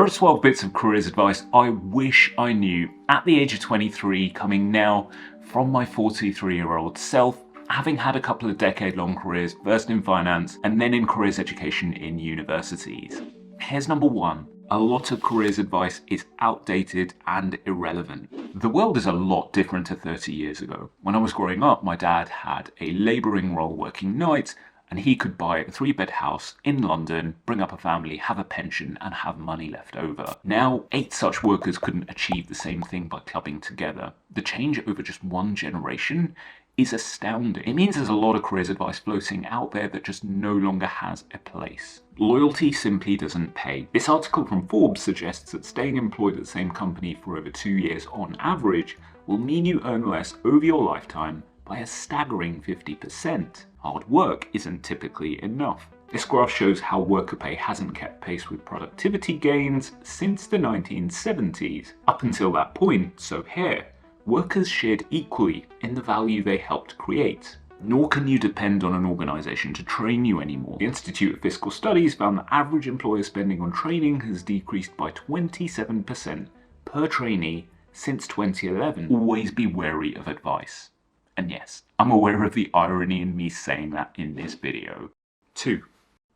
are 12 bits of careers advice I wish I knew at the age of 23, coming now from my 43-year-old self, having had a couple of decade-long careers, first in finance and then in careers education in universities. Here's number one. A lot of careers advice is outdated and irrelevant. The world is a lot different to 30 years ago. When I was growing up, my dad had a labouring role working nights, and he could buy a 3-bed house in London, bring up a family, have a pension, and have money left over. Now, 8 such workers couldn't achieve the same thing by clubbing together. The change over just one generation is astounding. It means there's a lot of careers advice floating out there that just no longer has a place. Loyalty simply doesn't pay. This article from Forbes suggests that staying employed at the same company for over 2 years on average will mean you earn less over your lifetime by a staggering 50%. Hard work isn't typically enough. This graph shows how worker pay hasn't kept pace with productivity gains since the 1970s. Up until that point, so here, workers shared equally in the value they helped create. Nor can you depend on an organisation to train you anymore. The Institute of Fiscal Studies found that average employer spending on training has decreased by 27% per trainee since 2011. Always be wary of advice. And yes, I'm aware of the irony in me saying that in this video. 2.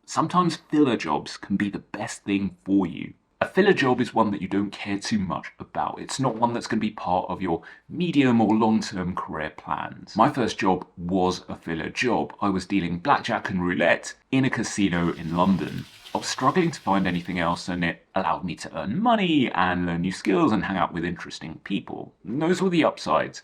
Sometimes filler jobs can be the best thing for you. A filler job is one that you don't care too much about. It's not one that's going to be part of your medium or long-term career plans. My first job was a filler job. I was dealing blackjack and roulette in a casino in London. I was struggling to find anything else, and it allowed me to earn money and learn new skills and hang out with interesting people. And those were the upsides.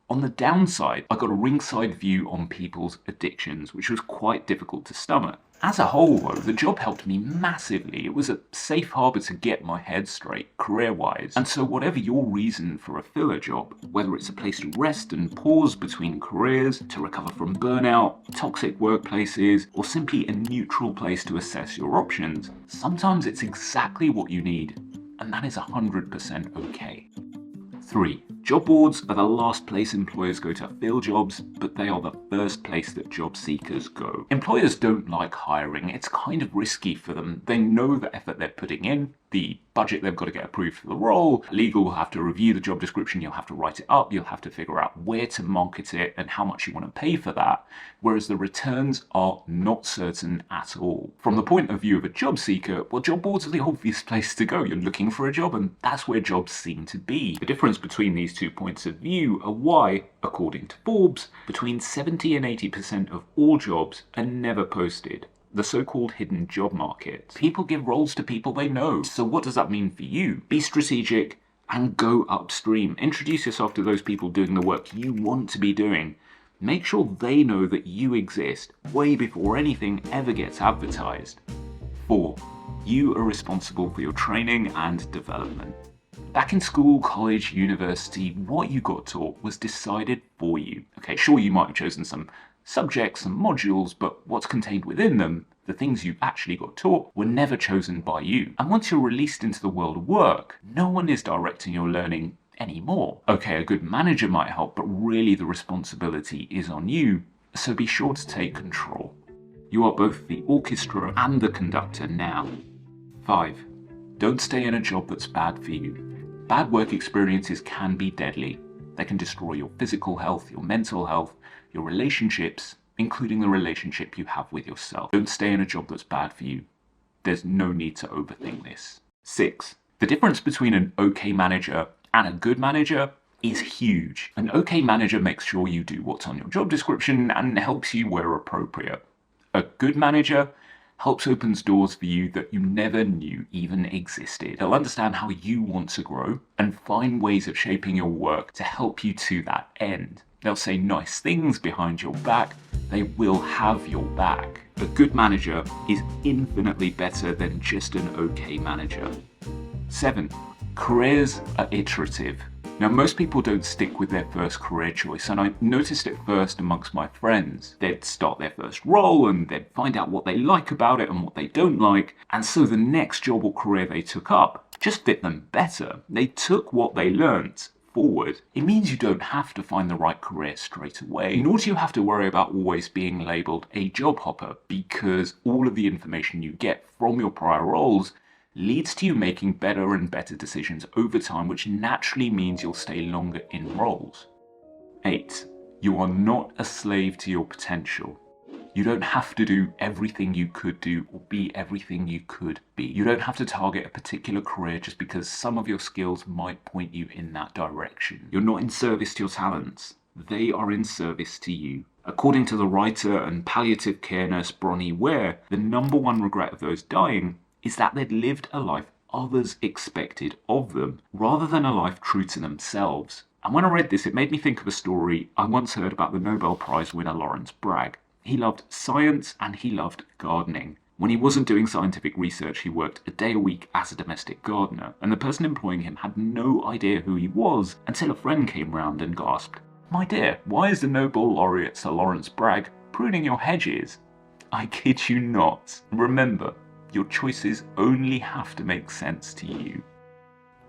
On the downside, I got a ringside view on people's addictions, which was quite difficult to stomach. As a whole, though, the job helped me massively. It was a safe harbour to get my head straight, career-wise. And so whatever your reason for a filler job, whether it's a place to rest and pause between careers, to recover from burnout, toxic workplaces, or simply a neutral place to assess your options, sometimes it's exactly what you need, and that is 100% okay. 3. Job boards are the last place employers go to fill jobs, but they are the first place that job seekers go. Employers don't like hiring. It's kind of risky for them. They know the effort they're putting in, the budget they've got to get approved for the role. Legal will have to review the job description, you'll have to write it up, you'll have to figure out where to market it and how much you want to pay for that, whereas the returns are not certain at all. From the point of view of a job seeker, well, job boards are the obvious place to go. You're looking for a job and that's where jobs seem to be. The difference between these 2 points of view are why, according to Forbes, between 70 and 80% of all jobs are never posted. The so-called hidden job market. People give roles to people they know. So what does that mean for you? Be strategic and go upstream. Introduce yourself to those people doing the work you want to be doing. Make sure they know that you exist way before anything ever gets advertised. 4. You are responsible for your training and development. Back in school, college, university, what you got taught was decided for you. Okay, sure, you might have chosen some subjects and modules, but what's contained within them, the things you actually got taught, were never chosen by you. And once you're released into the world of work, no one is directing your learning anymore. Okay, a good manager might help, but really the responsibility is on you, so be sure to take control. You are both the orchestra and the conductor now. 5. Don't stay in a job that's bad for you. Bad work experiences can be deadly. They can destroy your physical health, your mental health, your relationships, including the relationship you have with yourself. Don't stay in a job that's bad for you. There's no need to overthink this. 6. The difference between an okay manager and a good manager is huge. An okay manager makes sure you do what's on your job description and helps you where appropriate. A good manager helps opens doors for you that you never knew even existed. They'll understand how you want to grow and find ways of shaping your work to help you to that end. They'll say nice things behind your back. They will have your back. A good manager is infinitely better than just an okay manager. 7. Careers are iterative. Now, most people don't stick with their first career choice, and I noticed it first amongst my friends. They'd start their first role and they'd find out what they like about it and what they don't like, and so the next job or career they took up just fit them better. They took what they learnt forward. It means you don't have to find the right career straight away, nor do you have to worry about always being labelled a job hopper, because all of the information you get from your prior roles leads to you making better and better decisions over time, which naturally means you'll stay longer in roles. 8. You are not a slave to your potential. You don't have to do everything you could do or be everything you could be. You don't have to target a particular career just because some of your skills might point you in that direction. You're not in service to your talents. They are in service to you. According to the writer and palliative care nurse Bronnie Ware, the number one regret of those dying is that they'd lived a life others expected of them, rather than a life true to themselves. And when I read this, it made me think of a story I once heard about the Nobel Prize winner Lawrence Bragg. He loved science and he loved gardening. When he wasn't doing scientific research, he worked a day a week as a domestic gardener, and the person employing him had no idea who he was until a friend came round and gasped, "My dear, why is the Nobel laureate Sir Lawrence Bragg pruning your hedges?" I kid you not. Remember, your choices only have to make sense to you.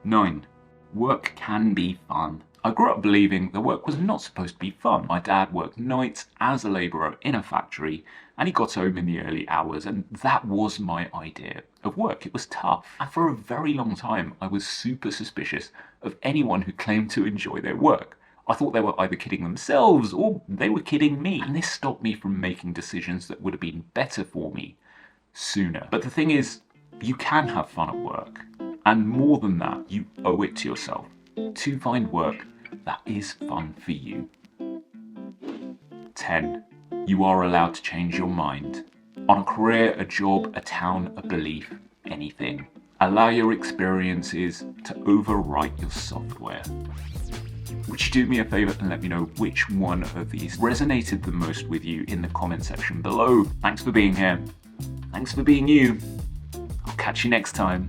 9. Work can be fun. I grew up believing that work was not supposed to be fun. My dad worked nights as a labourer in a factory, and he got home in the early hours, and that was my idea of work. It was tough. And for a very long time, I was super suspicious of anyone who claimed to enjoy their work. I thought they were either kidding themselves or they were kidding me. And this stopped me from making decisions that would have been better for me sooner. But the thing is, you can have fun at work. And more than that, you owe it to yourself to find work that is fun for you. 10. You are allowed to change your mind. On a career, a job, a town, a belief, anything. Allow your experiences to overwrite your software. Would you do me a favour and let me know which one of these resonated the most with you in the comment section below? Thanks for being here. Thanks for being you. I'll catch you next time.